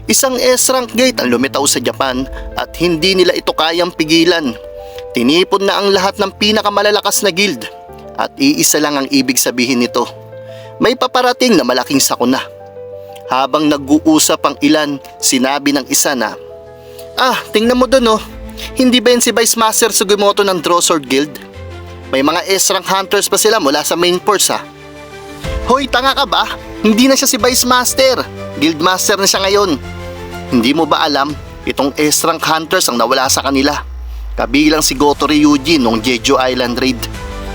Isang S-rank gate ang lumitaw sa Japan at hindi nila ito kayang pigilan. Tinipon na ang lahat ng pinakamalalakas na guild at iisa lang ang ibig sabihin nito. May paparating na malaking sakuna. Habang nag-uusap ang ilan, sinabi ng isa na, tingnan mo dun oh. Hindi ba yun si Vice Master Sugimoto ng Draw Sword Guild? May mga S-rank hunters pa sila mula sa main force ha. Hoy, tanga ka ba? Hindi na siya si Vice Master. Guild Master na siya ngayon. Hindi mo ba alam, itong S-rank hunters ang nawala sa kanila. Kabilang si Goto Ryuji nung Jeju Island Raid.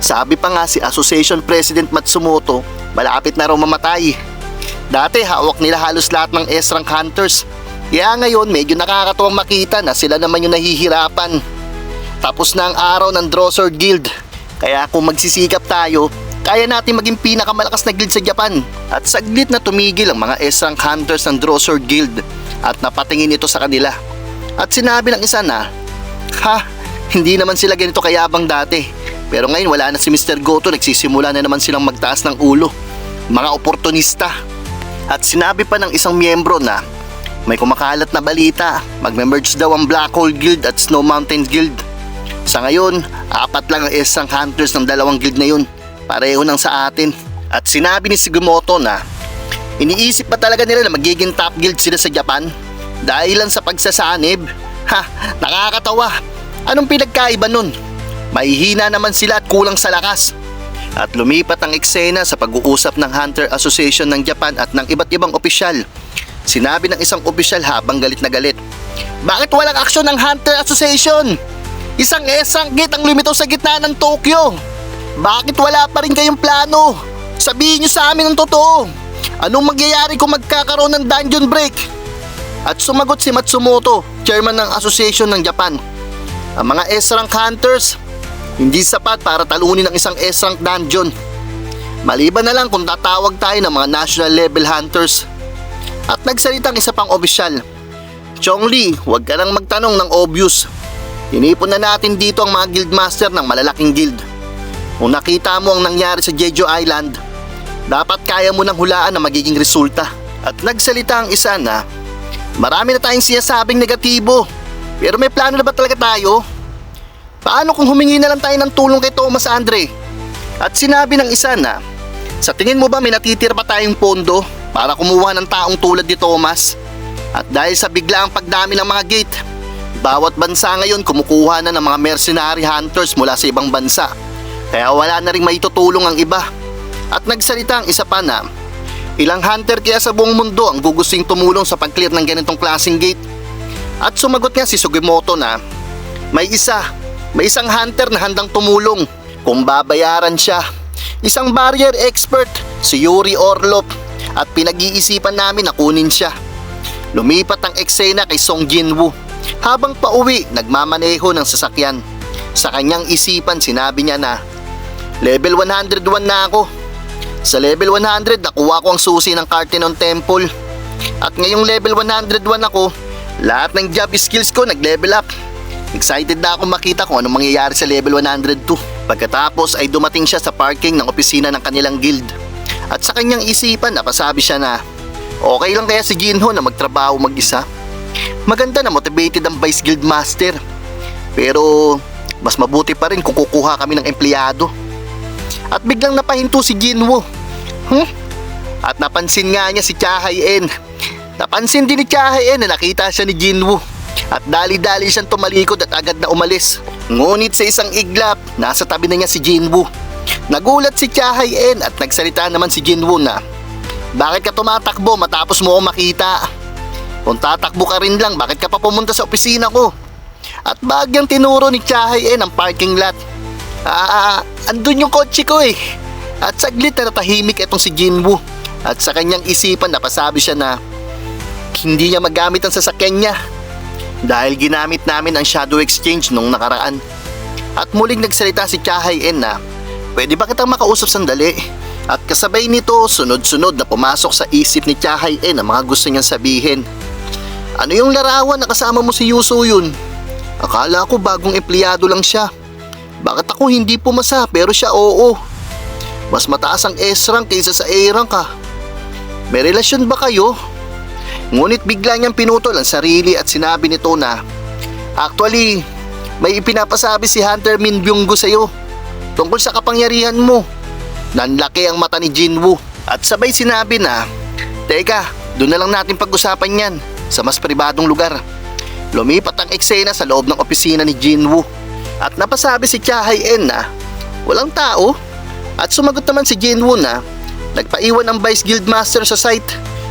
Sabi pa nga si Association President Matsumoto, malapit na raw mamatay. Dati hawak nila halos lahat ng S-rank hunters. Kaya ngayon medyo nakakatuwang makita na sila naman yung nahihirapan. Tapos na ang araw ng Draw Sword Guild. Kaya kung magsisikap tayo, kaya natin maging pinakamalakas na guild sa Japan. At saglit na tumigil ang mga S-rank hunters ng Draw Sword Guild at napatingin ito sa kanila. At sinabi ng isa na, hindi naman sila ganito kayabang dati. Pero ngayon wala na si Mr. Goto, nagsisimula na naman silang magtaas ng ulo. Mga oportunista. At sinabi pa ng isang miyembro na may kumakalat na balita, magme-merge daw ang Black Hole Guild at Snow Mountain Guild. Sa ngayon, 4 lang ang S-rank hunters ng dalawang guild na yun. Pareho nang sa atin. At sinabi ni Sugimoto na iniisip pa talaga nila na magiging top guild sila sa Japan dahil lang sa pagsasanib. Nakakatawa. Anong pinagkaiba nun? Mahihina naman sila at kulang sa lakas. At lumipat ang eksena sa pag-uusap ng Hunter Association ng Japan at ng iba't ibang opisyal. Sinabi ng isang opisyal habang galit na galit, bakit walang aksyon ng Hunter Association? Isang S-rank gate ang lumitaw sa gitna ng Tokyo. Bakit wala pa rin kayong plano? Sabihin nyo sa amin ang totoo. Anong mangyayari kung magkakaroon ng dungeon break? At sumagot si Matsumoto, chairman ng Association ng Japan. Ang mga S-rank hunters, hindi sapat para talunin ng isang S-rank dungeon. Maliban na lang kung tatawag tayo ng mga national level hunters. At nagsalita ang isa pang opisyal. Chongli, huwag ka nang magtanong ng obvious. Tinipon na natin dito ang mga guild master ng malalaking guild. Kung nakita mo ang nangyari sa Jeju Island, dapat kaya mo nang hulaan ang magiging resulta. At nagsalita ang isa na, marami na tayong sinasabing negatibo, pero may plano na ba talaga tayo? Paano kung humingi na lang tayo ng tulong kay Thomas Andre? At sinabi ng isa na, sa tingin mo ba may natitira pa tayong pondo para kumuha ng taong tulad ni Thomas? At dahil sa biglaang pagdami ng mga gate, bawat bansa ngayon kumukuha na ng mga mercenary hunters mula sa ibang bansa. Kaya wala na rin maitutulong ang iba. At nagsalita ang isa pa na, ilang hunter kaya sa buong mundo ang gugusting tumulong sa pag-clear ng ganitong klaseng gate? At sumagot nga si Sugimoto na, may isang hunter na handang tumulong kung babayaran siya. Isang barrier expert, si Yuri Orlov, at pinag-iisipan namin na kunin siya. Lumipat ang eksena kay Song Jinwoo. Habang pauwi, nagmamaneho ng sasakyan. Sa kanyang isipan, sinabi niya na, level 101 na ako. Sa level 100, nakuha ko ang susi ng Cartenon Temple. At ngayong level 101 ako, lahat ng job skills ko nag-level up. Excited na ako makita kung anong mangyayari sa level 102. Pagkatapos ay dumating siya sa parking ng opisina ng kanilang guild. At sa kanyang isipan, napasabi siya na, okay lang kaya si Jinho na magtrabaho mag-isa? Maganda na motivated ang Vice Guild Master. Pero mas mabuti pa rin kung kukuha kami ng empleyado. At biglang napahinto si Jinwoo. At napansin nga niya si Cha Hae-en. Napansin din ni Cha Hae-en na nakita siya ni Jinwoo. At dali-dali siyang tumalikod at agad na umalis. Ngunit sa isang iglap, nasa tabi na niya si Jinwoo. Nagulat si Cha Hae-en at nagsalita naman si Jinwoo na, bakit ka tumatakbo matapos mo ako makita? Kung tatakbo ka rin lang, bakit ka pa pumunta sa opisina ko? At bagyang tinuro ni Cha Hae-en ang parking lot. Andun yung kotse ko eh. At saglit na natahimik itong si Jinwoo. At sa kanyang isipan napasabi siya na hindi niya magamit ang sasakyan niya dahil ginamit namin ang shadow exchange nung nakaraan. At muling nagsalita si Cha Hae-en na, pwede ba kitang makausap sandali? At kasabay nito, sunod-sunod na pumasok sa isip ni Cha Hae-en ang mga gusto niyang sabihin. Ano yung larawan na kasama mo si Yuso yun? Akala ko bagong empleyado lang siya. Bakit ako hindi pumasa pero siya oo? Mas mataas ang S-rank kaysa sa A-rank ha. May relasyon ba kayo? Ngunit bigla niyang pinutol ang sarili at sinabi nito na, "Actually, may ipinapasabi si Hunter Min Byung-gu sa'yo tungkol sa kapangyarihan mo." Nanlaki ang mata ni Jinwoo at sabay sinabi na, "Teka, doon na lang natin pag-usapan yan sa mas pribadong lugar." Lumipat ang eksena sa loob ng opisina ni Jinwoo at napasabi si Cha Hae-in na walang tao at sumagot naman si Jinwoo na nagpaiwan ang Vice Guildmaster sa site.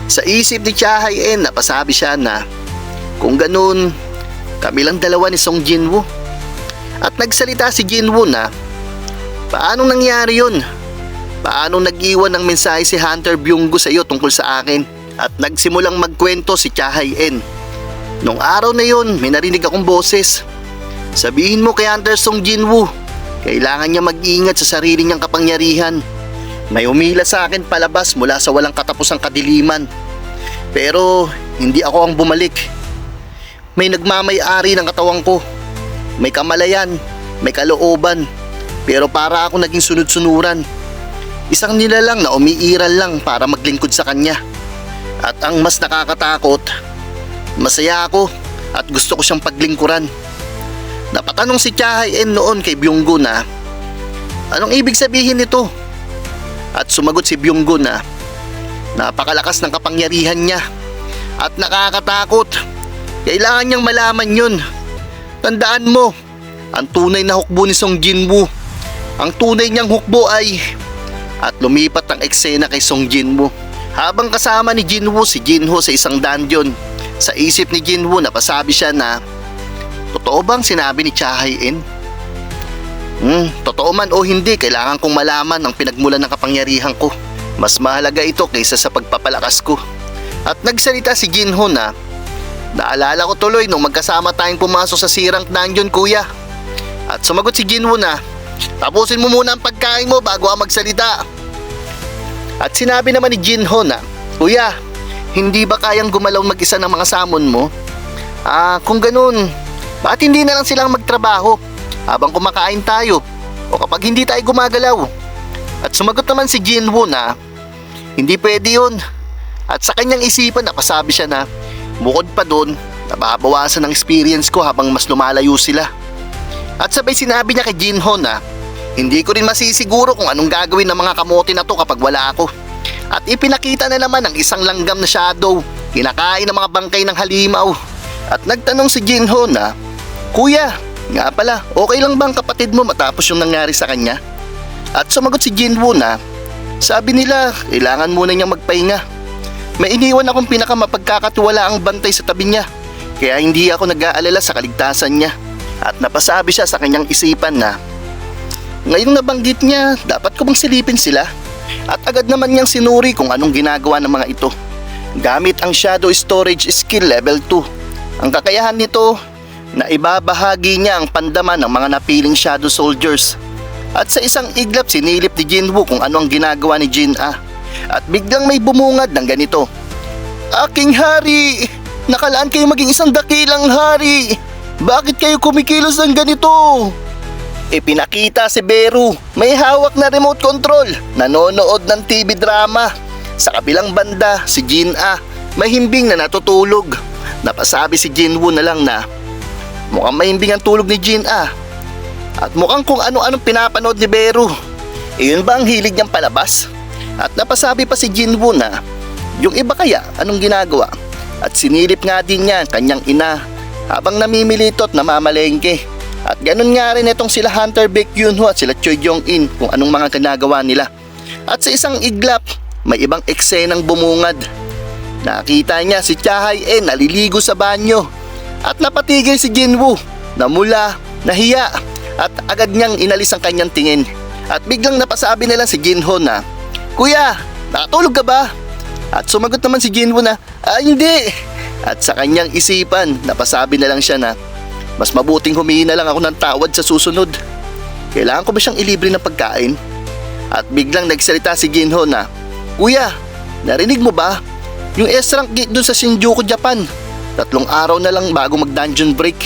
Sa isip ni Cha Hae-in napasabi siya na kung ganun, kami lang dalawa ni Song Jinwoo. At nagsalita si Jinwoo na paanong nangyari yun? Paanong nag-iwan ng mensahe si Hunter Byung-gu sa iyo tungkol sa akin? At nagsimulang magkwento si Cha Hae-in. Nung araw na yun, may narinig akong boses. Sabihin mo kay Hunter Song Jinwoo, kailangan niya mag-iingat sa sarili niyang kapangyarihan. May umila sa akin palabas mula sa walang katapusang kadiliman. Pero hindi ako ang bumalik. May nagmamay-ari ng katawan ko. May kamalayan, may kalooban. Pero para ako naging sunod-sunuran. Isang nilalang na umiiral lang para maglingkod sa kanya. At ang mas nakakatakot, masaya ako at gusto ko siyang paglingkuran. Napatanong si Cha Hae-in noon kay Byung-gu na anong ibig sabihin nito? At sumagot si Byung-gu na napakalakas ng kapangyarihan niya at nakakatakot. Kailangan niyang malaman yun. Tandaan mo, ang tunay na hukbo ni Song Jinwoo, ang tunay niyang hukbo ay... At lumipat ang eksena kay Song Jinwoo. Habang kasama ni Jinwoo si Jinho sa isang dungeon, sa isip ni Jinwoo napasabi siya na totoo bang sinabi ni Cha Hae-in? Totoo man o hindi, kailangan kong malaman ang pinagmulan ng kapangyarihan ko. Mas mahalaga ito kaysa sa pagpapalakas ko. At nagsalita si Jinho na naalala ko tuloy nung magkasama tayong pumasok sa sirang dungeon, kuya. At sumagot si Jinwoo na tapusin mo muna ang pagkain mo bago ako magsalita. At sinabi naman ni Jinho na, "Kuya, hindi ba kayang gumalaw mag-isa ng mga samon mo? Kung ganun, bakit hindi na lang silang magtrabaho habang kumakain tayo o kapag hindi tayo gumagalaw?" At sumagot naman si Jinwoo na hindi pwede yun. At sa kanyang isipan napasabi siya na bukod pa dun, nababawasan ang experience ko habang mas lumalayo sila. At sabay sinabi niya kay Jinho na hindi ko rin masisiguro kung anong gagawin ng mga kamote na to kapag wala ako. At ipinakita na naman ang isang langgam na shadow, kinakain ng mga bangkay ng halimaw. At nagtanong si Jinho na, "Kuya, nga pala, okay lang bang kapatid mo matapos yung nangyari sa kanya?" At sumagot si Jinwoo na, "Sabi nila, kailangan muna niyang magpahinga. May iniwan akong pinakamapagkakatiwalaang bantay sa tabi niya, kaya hindi ako nag-aalala sa kaligtasan niya." At napasabi siya sa kanyang isipan na ngayong nabanggit niya, dapat ko bang silipin sila? At agad naman niyang sinuri kung anong ginagawa ng mga ito. Gamit ang Shadow Storage Skill Level 2. Ang kakayahan nito na ibabahagi niya ang pandaman ng mga napiling Shadow Soldiers. At sa isang iglap sinilip ni Jinwoo kung ano ang ginagawa ni Jin-ah. At biglang may bumungad ng ganito, "Aking hari! Nakalaan kayo maging isang dakilang hari! Bakit kayo kumikilos ng ganito?" Ipinakita si Beru, may hawak na remote control, nanonood ng TV drama. Sa kabilang banda, si Jin-ah, mahimbing na natutulog. Napasabi si Jinwoo na lang na mukhang mahimbing ang tulog ni Jin-ah. At mukhang kung ano-anong pinapanood ni Beru. Iyon ba ang hilig niyang palabas? At napasabi pa si Jinwoo na yung iba kaya anong ginagawa? At sinilip nga din niya ang kanyang ina habang namimilito at namamalengke. At ganun nga rin itong sila Hunter Baek-gyun-ho at sila Choi Jong-in kung anong mga ginagawa nila. At sa isang iglap, may ibang eksenang bumungad. Nakita niya si Cha Hae-in naliligo sa banyo. At napatigil si Jinwoo, namula, nahiya, at agad niyang inalis ang kanyang tingin. At biglang napasabi na lang si Jinho na, "Kuya, nakatulog ka ba?" At sumagot naman si Jinwoo na, "Hindi." At sa kanyang isipan, napasabi na lang siya na, mas mabuting humingi na lang ako ng tawad sa susunod. Kailangan ko ba siyang ilibre ng pagkain? At biglang nagsalita si Jinho na, "Kuya, narinig mo ba? Yung S-rank gate dun sa Shinjuku, Japan. 3 araw na lang bago mag-dungeon break.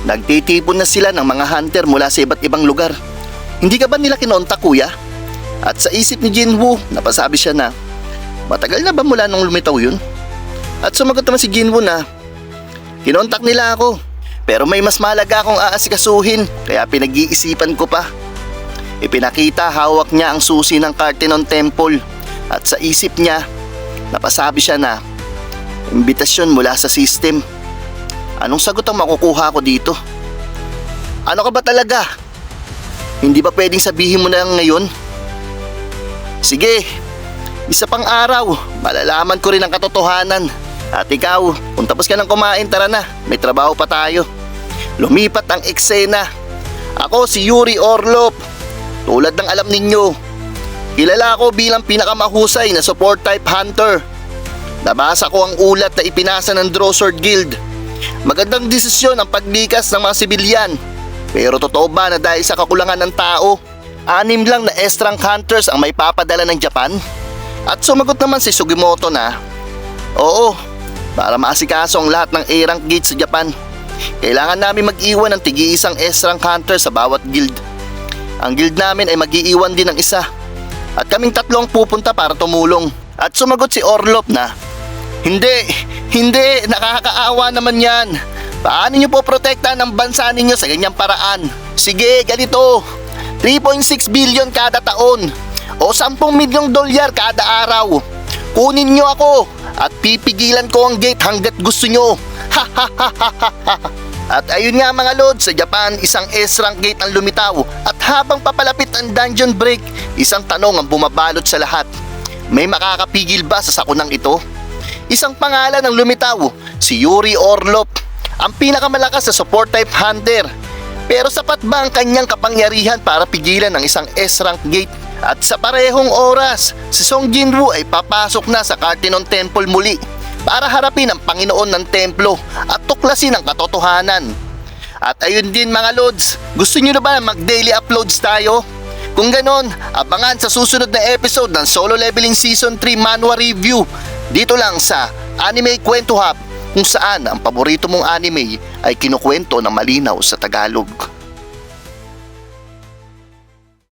Nagtitipon na sila ng mga hunter mula sa iba't ibang lugar. Hindi ka ba nila kinontak, kuya?" At sa isip ni Jinwoo, napasabi siya na, matagal na ba mula nung lumitaw yun? At sumagot naman si Jinwoo na kinontak nila ako. Pero may mas mahalaga akong aasikasuhin kaya pinag-iisipan ko pa. Ipinakita hawak niya ang susi ng Cartenon Temple at sa isip niya napasabi siya na imbitasyon mula sa system. Anong sagot ang makukuha ko dito? Ano ka ba talaga? Hindi ba pwedeng sabihin mo na lang ngayon? Sige, isa pang araw, malalaman ko rin ang katotohanan. At ikaw, kung tapos ka ng kumain, tara na, may trabaho pa tayo. Lumipat ang eksena. Ako si Yuri Orlov. Tulad ng alam ninyo, kilala ako bilang pinakamahusay na support type hunter. Nabasa ko ang ulat na ipinasa ng Drossord Guild. Magandang desisyon ang paglikas ng mga sibilyan. Pero totoo ba na dahil sa kakulangan ng tao, 6 lang na S-rank hunters ang may papadala ng Japan? At sumagot naman si Sugimoto na, oo, para maasikaso ang lahat ng A-rank gate sa Japan, kailangan namin mag-iwan ng tig-iisang S-rank hunter sa bawat guild. Ang guild namin ay mag-iiwan din ng isa. At kaming 3 ang pupunta para tumulong. At sumagot si Orlov na, Hindi, nakakaawa naman yan. Paano nyo po protektahan ang bansa ninyo sa ganyang paraan? Sige, ganito, 3.6 billion kada taon o 10 milyong dolyar kada araw. Kunin nyo ako at pipigilan ko ang gate hanggat gusto nyo. At ayun nga mga lord, sa Japan isang S-rank gate ang lumitaw at habang papalapit ang dungeon break, isang tanong ang bumabalot sa lahat. May makakapigil ba sa sakunang ito? Isang pangalan ang lumitaw, si Yuri Orlov, ang pinakamalakas na support type hunter. Pero sapat ba ang kanyang kapangyarihan para pigilan ang isang S-rank gate? At sa parehong oras, si Song Jinwoo ay papasok na sa Cartenon Temple muli para harapin ang Panginoon ng Templo at tuklasin ang katotohanan. At ayun din mga lods, gusto nyo na ba mag-daily uploads tayo? Kung ganon, abangan sa susunod na episode ng Solo Leveling Season 3 Manhwa Review dito lang sa Anime Kwento Hub, kung saan ang paborito mong anime ay kinukwento ng malinaw sa Tagalog.